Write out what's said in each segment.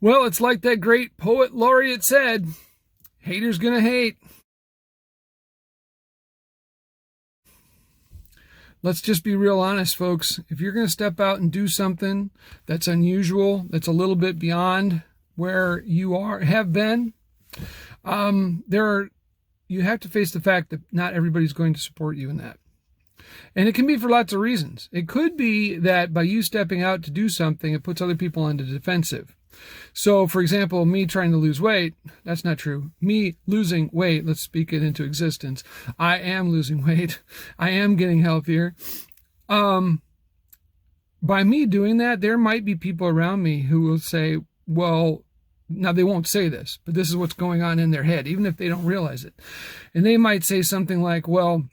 Well, it's like that great poet laureate said, haters gonna hate. Let's just be real honest, folks. If you're going to step out and do something that's unusual, that's a little bit beyond where you have been, you have to face the fact that not everybody's going to support you in that. And it can be for lots of reasons. It could be that by you stepping out to do something, it puts other people on the defensive. So, for example, me trying to lose weight, that's not true. Me losing weight, let's speak it into existence. I am losing weight. I am getting healthier. By me doing that, there might be people around me who will say, well, now they won't say this, but this is what's going on in their head, even if they don't realize it. And they might say something like, well,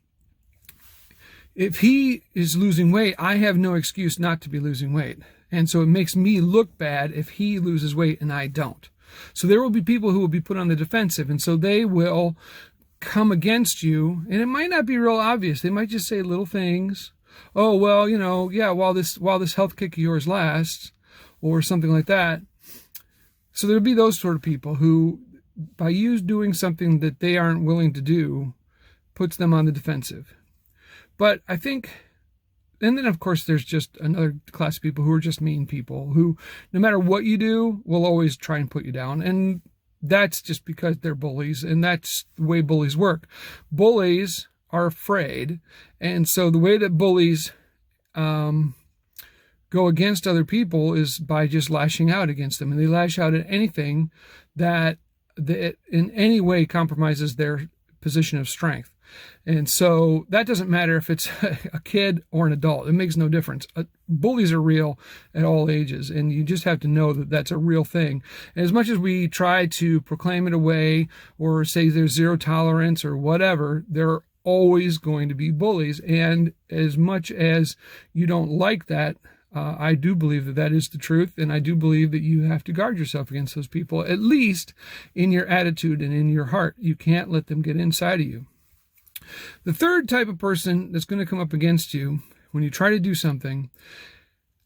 if he is losing weight, I have no excuse not to be losing weight. And so it makes me look bad if he loses weight and I don't. So there will be people who will be put on the defensive. And so they will come against you. And it might not be real obvious. They might just say little things. Oh, well, yeah, while this health kick of yours lasts, or something like that. So there'll be those sort of people who, by you doing something that they aren't willing to do, puts them on the defensive. But I think... And then, of course, there's just another class of people who are just mean people who, no matter what you do, will always try and put you down. And that's just because they're bullies, and that's the way bullies work. Bullies are afraid, and so the way that bullies go against other people is by just lashing out against them. And they lash out at anything that in any way compromises their position of strength. And so that doesn't matter if it's a kid or an adult. It makes no difference. Bullies are real at all ages, and you just have to know that that's a real thing. And as much as we try to proclaim it away or say there's zero tolerance or whatever, there are always going to be bullies. And as much as you don't like that, I do believe that that is the truth, and I do believe that you have to guard yourself against those people, at least in your attitude and in your heart. You can't let them get inside of you. The third type of person that's going to come up against you when you try to do something,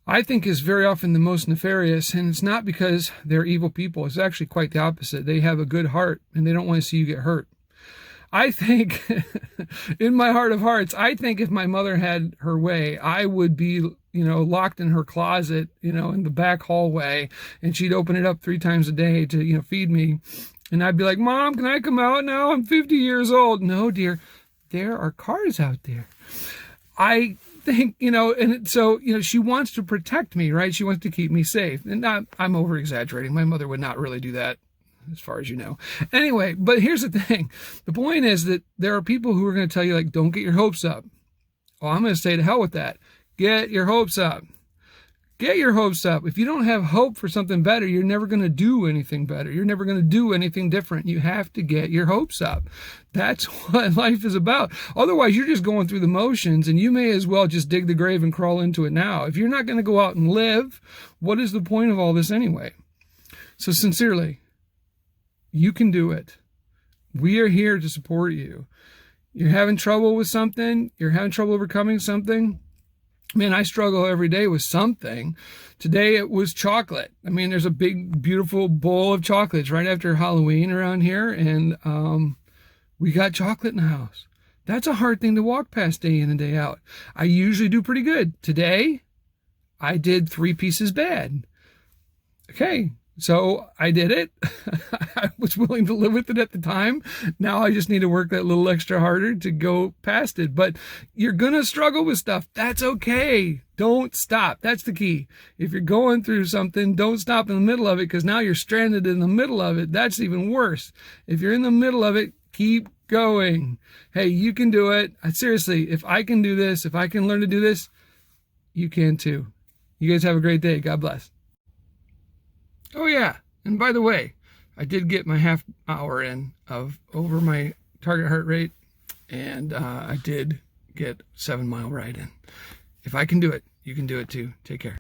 I think is very often the most nefarious, and it's not because they're evil people. It's actually quite the opposite. They have a good heart, and they don't want to see you get hurt. I think, in my heart of hearts, I think if my mother had her way, I would be, locked in her closet, in the back hallway, and she'd open it up 3 times a day to, feed me. And I'd be like, Mom, can I come out now? I'm 50 years old. No, dear. There are cars out there. I think, she wants to protect me, right? She wants to keep me safe. And I'm over exaggerating. My mother would not really do that, as far as you know. Anyway, but here's the thing. The point is that there are people who are going to tell you, like, don't get your hopes up. Well, I'm going to say to hell with that. Get your hopes up. Get your hopes up. If you don't have hope for something better, you're never going to do anything better. You're never going to do anything different. You have to get your hopes up. That's what life is about. Otherwise, you're just going through the motions, and you may as well just dig the grave and crawl into it now. If you're not going to go out and live, what is the point of all this anyway? So sincerely, you can do it. We are here to support you. You're having trouble with something. You're having trouble overcoming something. Man, I struggle every day with something. Today it was chocolate. I mean, there's a big, beautiful bowl of chocolates right after Halloween around here, and we got chocolate in the house. That's a hard thing to walk past day in and day out. I usually do pretty good. Today, I did 3 pieces bad. Okay, so I did it. I was willing to live with it at the time. Now I just need to work that little extra harder to go past it. But you're going to struggle with stuff. That's okay. Don't stop. That's the key. If you're going through something, don't stop in the middle of it, because now you're stranded in the middle of it. That's even worse. If you're in the middle of it, keep going. Hey, you can do it. Seriously, if I can do this, if I can learn to do this, you can too. You guys have a great day. God bless. Oh, yeah. And by the way, I did get my half hour in of over my target heart rate, and I did get 7-mile ride in. If I can do it, you can do it too. Take care.